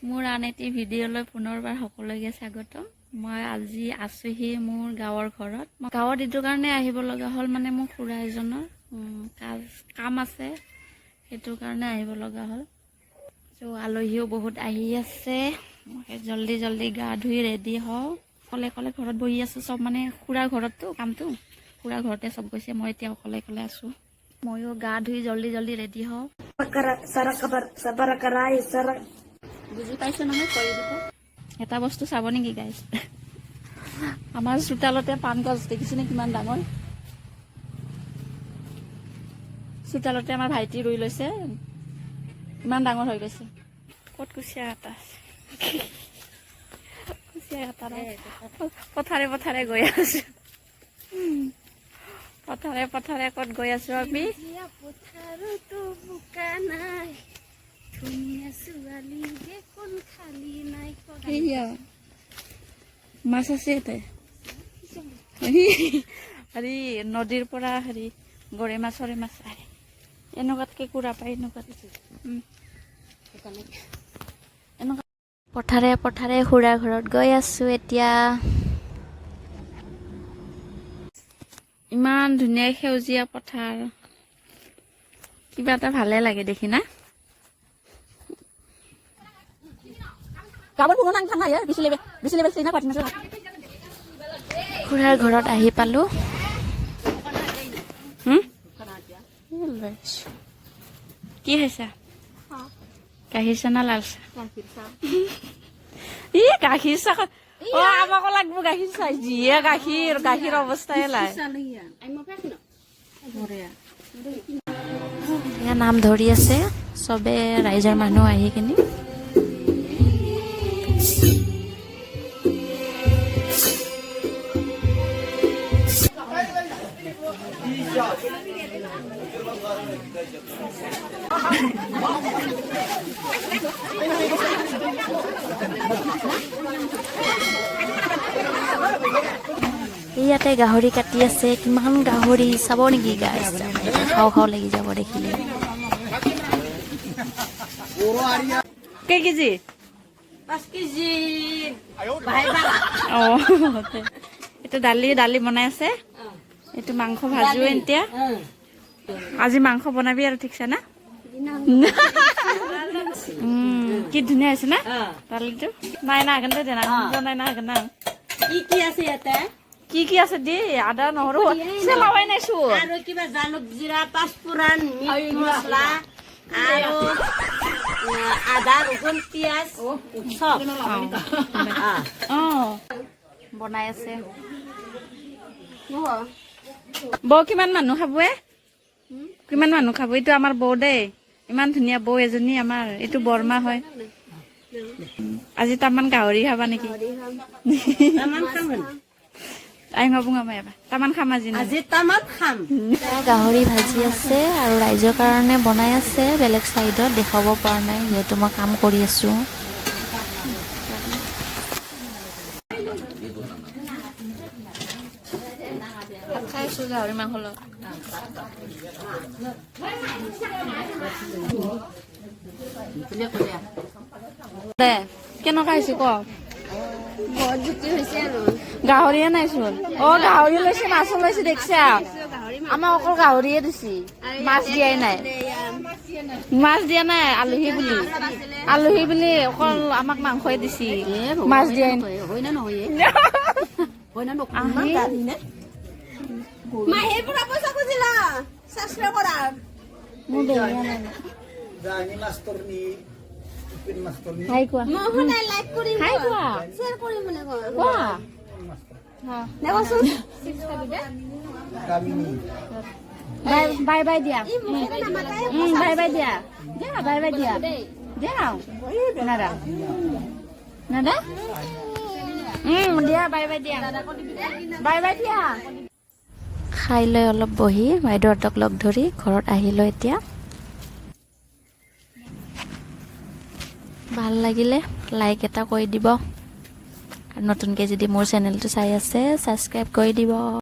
মোৰ আন এটি ভিডিঅ'লৈ পুনৰবাৰ সকলোকে স্বাগতম। মই আজি আছোহি মোৰ গাঁৱৰ ঘৰত। মই গাঁৱত এইটো কাৰণে আহিব লগা হ'ল, মানে মোৰ খুৰা এজনৰ কাম আছে, সেইটো কাৰণে আহিব লগা হ'ল। চ' আলহীও বহুত আহি আছে। মই জল্দি গা ধুই ৰেডি হওঁ। অকলে ঘৰত বহি আছোঁ, চব মানে খুৰাৰ ঘৰততো কামটো, খুৰাৰ ঘৰতে চব গৈছে। মই এতিয়া অকলে আছোঁ। ময়ো গা ধুই জল্দি ৰেডি হওঁ। বুজি পাইছে নহয়, কৰি দিব। এটা বস্তু চাব নেকি গাইছ? আমাৰ চোতালতে পাণ গছ দেখিছেনে কিমান ডাঙৰ? চোতালতে আমাৰ ভাইটি ৰুই লৈছে, ইমান ডাঙৰ হৈ গৈছে। ক'ত কুচিয়া এটা আছে? কুচিয়া এটা পথাৰে গৈ আছো। পথাৰে ক'ত গৈ আছো আমি? পথাৰতো বোকা নাই, ধুনীয়া ছোৱালী দেখোন খালী নাই। মাছ আছে ইয়াতে। হেৰি নদীৰ পৰা হেৰি গৰৈ মাছৰে মাছ আহে। এনেকুৱাতকে কুৰা পায়, এনেকুৱা। পথাৰে খুৰা ঘৰত গৈ আছো এতিয়া। ইমান ধুনীয়া সেউজীয়া পথাৰ, কিবা এটা ভালে লাগে দেখি না। খুৰাৰ ঘৰত আহি পালো। কি খাইছা? গাখীৰ চাহ না লাল চাহ? গাখীৰ চাহ আমাকো লাগব। গাখীৰ চাহ যিয়ে গাখীৰ অৱস্থাই নাই। নাম ধৰি আছে চবে, ৰাইজৰ মানুহ আহি কিনি। ইয়াতে গাহৰি কাটি আছে। কিমান গাহৰি চাব নেকি গাইছ? খাওঁ লাগি যাব দেখিলে। কেই কেজি? 5 কেজি। এইটো দালি বনাই আছে, এইটো মাংস ভাজো এতিয়া। আজি মাংস বনাবি আৰু ঠিকছে না? কি ধুনীয়া হৈছে না দালিটো? নাই কিন্তু দেনা নাই। কি আছে ইয়াতে? কি আছে দি? আদা নহৰু চেলাৱাই নাইছো। আৰু কিবা জালুক জিৰা পাঁচফোৰণ মিট মছলা আৰু আদা ৰগুন পিঁয়াজ চব বনাই আছে। বৌ কিমান মানুহ খাব? কিমান মানুহ খাব? এইটো আমাৰ বৌ দেই, ইমান ধুনীয়া বৌ এজনী আমাৰ। এইটো বৰমা হয়। আজি তামান গাহৰি খাবা নেকি? গাহৰি ভাজি আছে আৰু ৰাইজৰ কাৰণে বনাই আছে। বেলেগ চাইডত দেখাব পৰা নাই, যিহেতু মই কাম কৰি আছো। খাইছো গাহৰি মাংস লগত। কেনেকুৱা হৈছে ক? বহুত জুতি হৈছে আৰু গাহৰিয়ে নাইচোন। গাহৰি লৈছে, মাছো লৈছে দেখছা? আমাক অকল গাহৰিয়ে দিছি, মাছ দিয়াই নাই। মাছ দিয়া নাই। আলহী বুলি অকল আমাক মাংসই দিছি, মাছ দিয়াই নাই। বাই দিয়া। বাই দিয়া। নাদা দিয়া। বাই দিয়া। খাই লৈ অলপ বহি বাইদেউহঁতক লগ ধৰি ঘৰত আহিলো এতিয়া। ভাল লাগিলে লাইক এটা কৰি দিব, আৰু নতুনকৈ যদি মোৰ চেনেলটো চাই আছে ছাবস্ক্ৰাইব কৰি দিব।